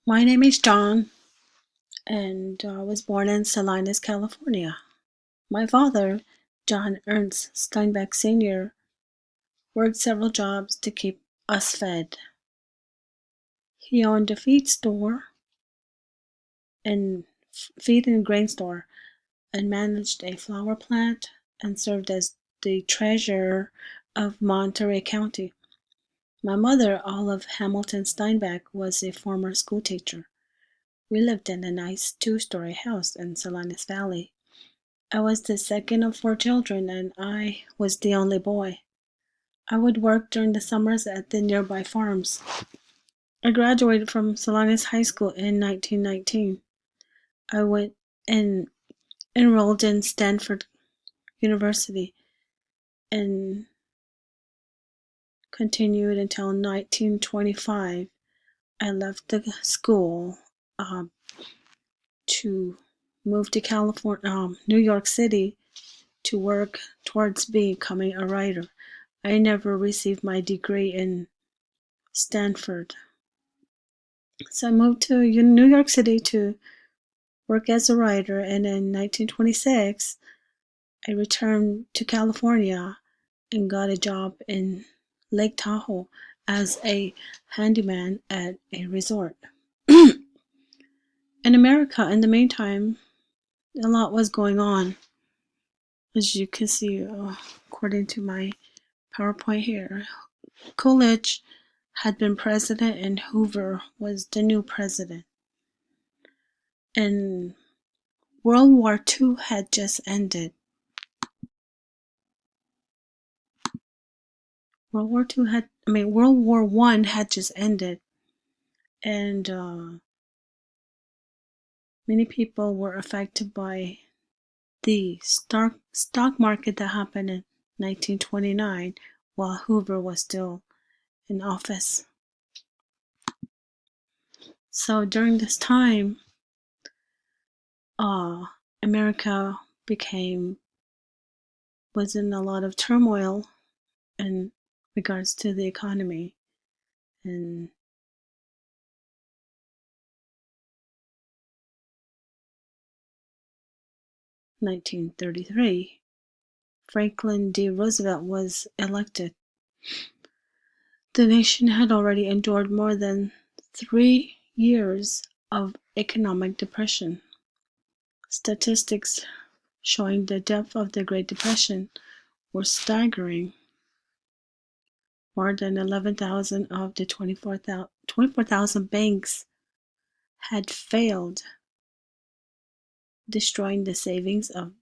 My name is John, and I was born in Salinas, California. My father, John Ernst Steinbeck Sr., worked several jobs to keep us fed. He owned a feed store and feed and grain store, and managed a flour plant and served as the treasurer of Monterey County. My mother, Olive Hamilton Steinbeck, was a former schoolteacher. We lived in a nice two-story house in Salinas Valley. I was the second of four children, and I was the only boy. I would work during the summers at the nearby farms. I graduated from Salinas High School in 1919. I went and enrolled in Stanford University and continued until 1925. I left the school um, to move to New York City, to work towards becoming a writer. I never received my degree in Stanford. So I moved to New York City to work as a writer, and in 1926, I returned to California and got a job in Lake Tahoe as a handyman at a resort. In America, in the meantime, a lot was going on. As you can see, according to my PowerPoint here, Coolidge had been president and Hoover was the new president. And World War II had just ended. World War I had just ended, and many people were affected by the stock market that happened in 1929 while Hoover was still in office. So during this time, America was in a lot of turmoil in regards to the economy. In 1933, Franklin D. Roosevelt was elected. The nation had already endured more than 3 years of economic depression. Statistics showing the depth of the Great Depression were staggering. More than 11,000 of the 24,000 banks had failed, destroying the savings of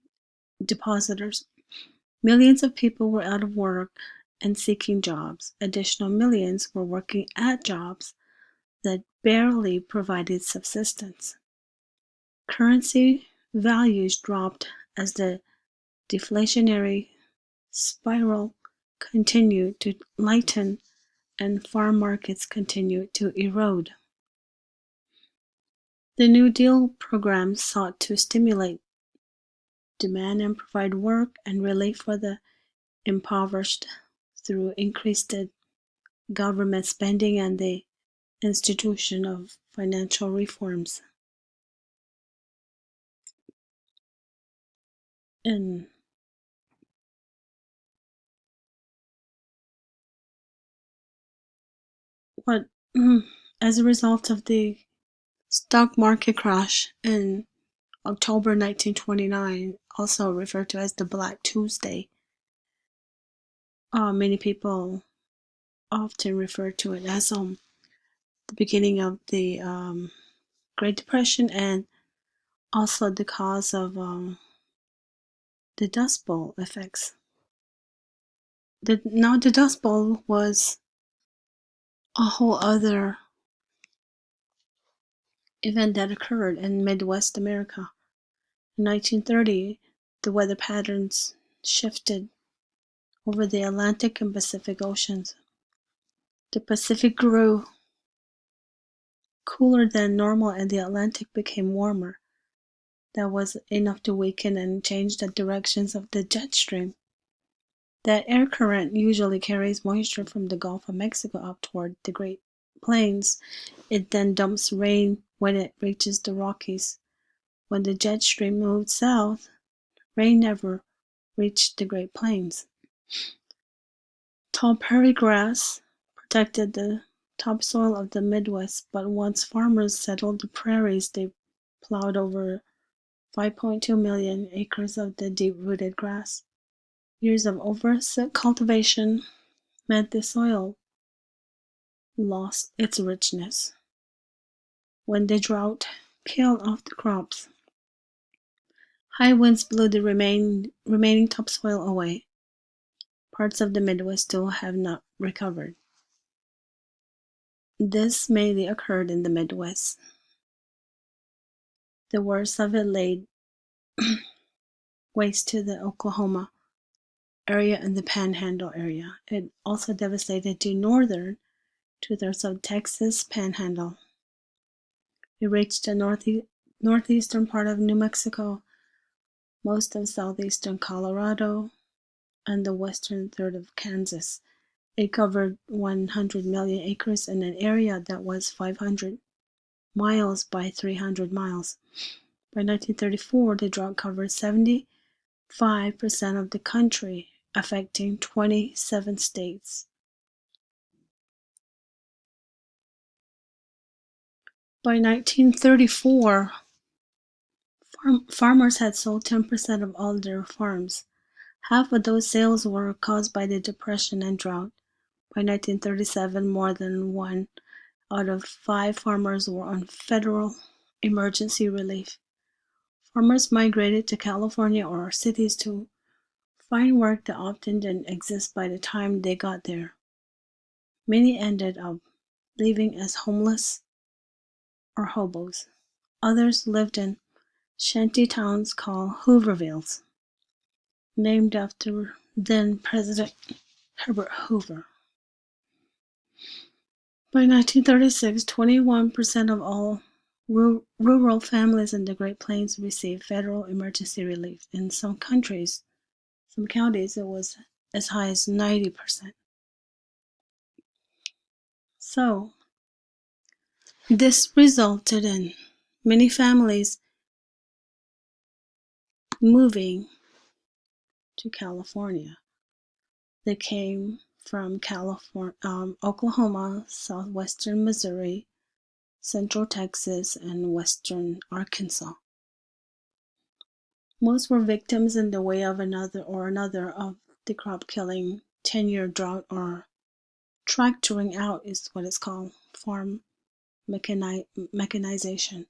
depositors. Millions of people were out of work and seeking jobs. Additional millions were working at jobs that barely provided subsistence. Currency values dropped as the deflationary spiral continued to lighten and farm markets continued to erode. The New Deal program sought to stimulate demand and provide work and relief for the impoverished through increased government spending and the institution of financial reforms. And what, as a result of the stock market crash in October 1929, also referred to as the Black Tuesday, many people often refer to it as the beginning of the Great Depression, and also the cause of the Dust Bowl effects. The Dust Bowl was a whole other event that occurred in Midwest America. In 1930, the weather patterns shifted over the Atlantic and Pacific Oceans. The Pacific grew cooler than normal and the Atlantic became warmer. That was enough to weaken and change the directions of the jet stream. That air current usually carries moisture from the Gulf of Mexico up toward the Great Plains It then dumps rain when it reaches the Rockies. When the jet stream moved south, rain never reached the Great Plains. Tall prairie grass protected the topsoil of the Midwest, but once farmers settled the prairies, they plowed over 5.2 million acres of the deep-rooted grass. Years of over-cultivation meant the soil lost its richness. When the drought killed off the crops, high winds blew the remaining topsoil away. Parts of the Midwest still have not recovered. This mainly occurred in the Midwest. The worst of it laid waste to the Oklahoma area and the Panhandle area. It also devastated the northern two-thirds of Texas Panhandle. It reached the northeastern part of New Mexico, most of southeastern Colorado, and the western third of Kansas. It covered 100 million acres in an area that was 500 miles by 300 miles. By 1934, the drought covered 75% of the country, affecting 27 states. By 1934, farmers had sold 10% of all their farms. Half of those sales were caused by the Depression and drought. By 1937, more than 1 out of 5 farmers were on federal emergency relief. Farmers migrated to California or cities to find work that often didn't exist by the time they got there. Many ended up living as homeless or hobos. Others lived in shanty towns called Hoovervilles, named after then President Herbert Hoover. By 1936, 21% of all rural families in the Great Plains received federal emergency relief. In some counties, it was as high as 90%. So, this resulted in many families moving to California. They came from Oklahoma, southwestern Missouri, central Texas, and western Arkansas. Most were victims in the way of another of the crop-killing 10-year drought, or tractoring out is what it's called, farm mechanization,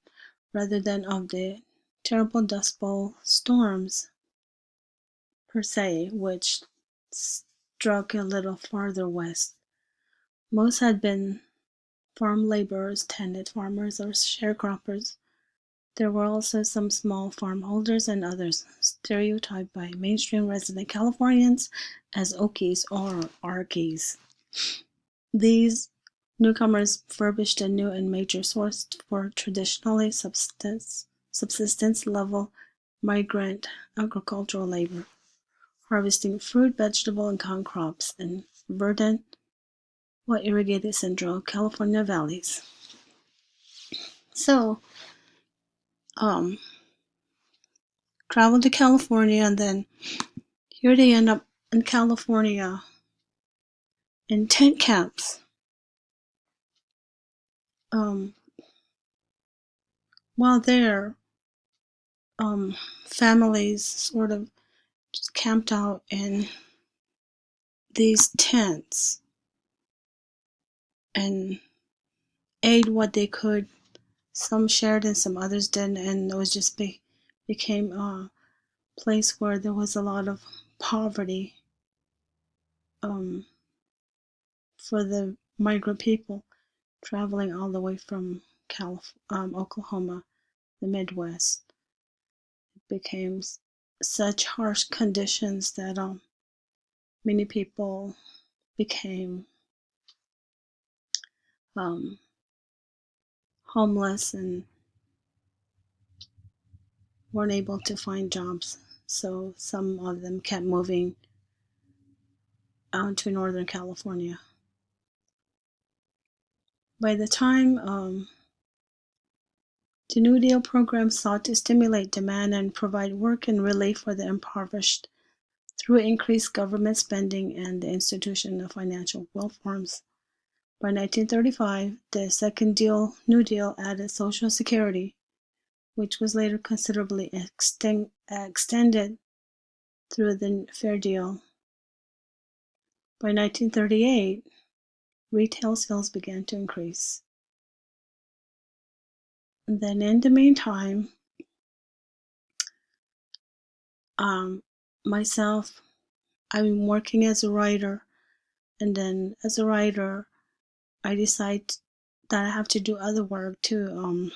rather than of the terrible Dust Bowl storms per se, which struck a little farther west. Most had been farm laborers, tenant farmers, or sharecroppers. There were also some small farmholders and others stereotyped by mainstream resident Californians as Okies or Arkies. These newcomers furbished a new and major source for traditionally subsistence-level migrant agricultural labor, harvesting fruit, vegetable, and corn crops in verdant, well-irrigated central California valleys. So, traveled to California, and then here they end up in California in tent camps. While there, families sort of just camped out in these tents and ate what they could. Some shared and some others didn't, and it was just became a place where there was a lot of poverty for the migrant people traveling all the way from Oklahoma, the Midwest. It became such harsh conditions that many people became homeless and weren't able to find jobs. So some of them kept moving out to Northern California. By the time the New Deal program sought to stimulate demand and provide work and relief for the impoverished through increased government spending and the institution of financial reforms. By 1935, the second New Deal added Social Security, which was later considerably extended through the Fair Deal. By 1938, retail sales began to increase. And then in the meantime, myself, I'm working as a writer, and then as a writer, I decide that I have to do other work to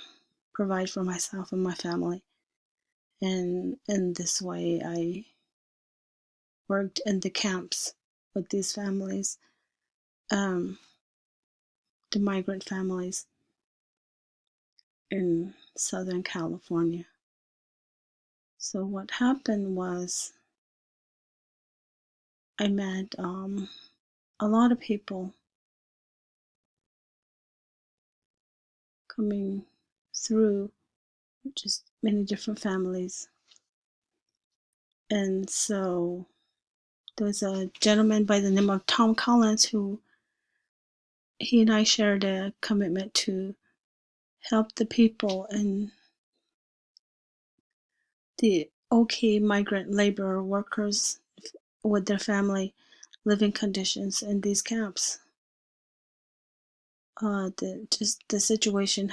provide for myself and my family. And in this way, I worked in the camps with these families, the migrant families in Southern California. So what happened was I met a lot of people coming through, just many different families. And so there was a gentleman by the name of Tom Collins who he and I shared a commitment to help the people in the Okie migrant labor workers with their family living conditions in these camps. The situation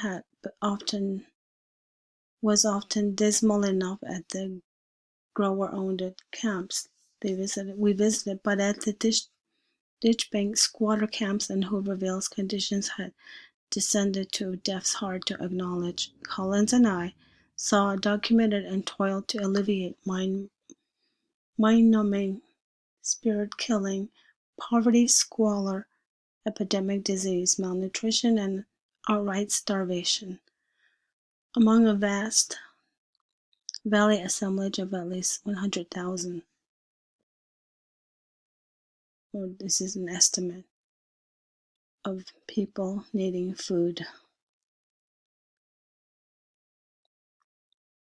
was often dismal enough at the grower-owned camps we visited, but at the ditch bank squatter camps in Hooverville, conditions had descended to depths hard to acknowledge. Collins and I saw, documented, and toiled to alleviate mind-numbing, spirit-killing poverty, squalor, epidemic disease, malnutrition, and outright starvation among a vast valley assemblage of at least 100,000. Or this is an estimate of people needing food.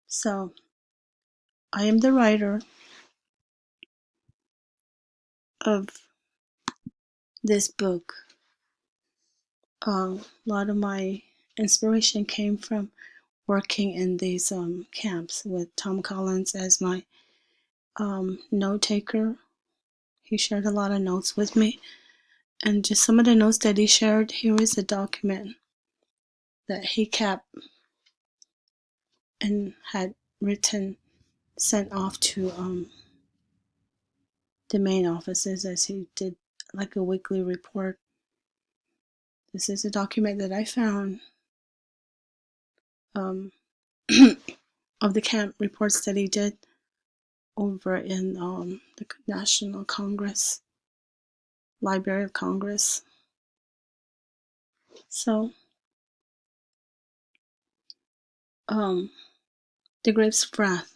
So I am the writer of this book. A lot of my inspiration came from working in these camps with Tom Collins as my note taker. He shared a lot of notes with me, and just some of the notes that he shared, here is a document that he kept and had written, sent off to the main offices as he did like a weekly report. This is a document that I found of the camp reports that he did over in the National Congress, Library of Congress. So, The Grapes of Wrath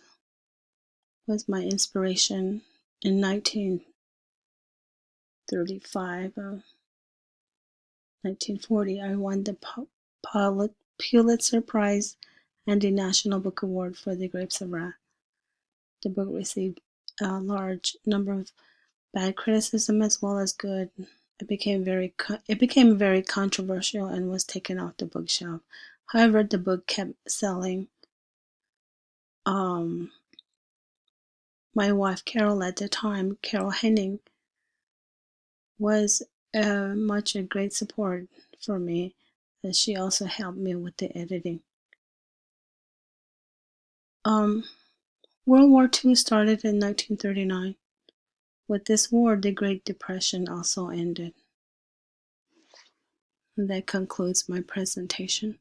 was my inspiration in 1935, 1940. I won the Pulitzer Prize and the National Book Award for The Grapes of Wrath. The book received a large number of bad criticism as well as good. It became very controversial and was taken off the bookshelf. However, the book kept selling. My wife Carol at the time, Carol Henning, was much a great support for me, as she also helped me with the editing. World War II started in 1939. With this war, the Great Depression also ended. And that concludes my presentation.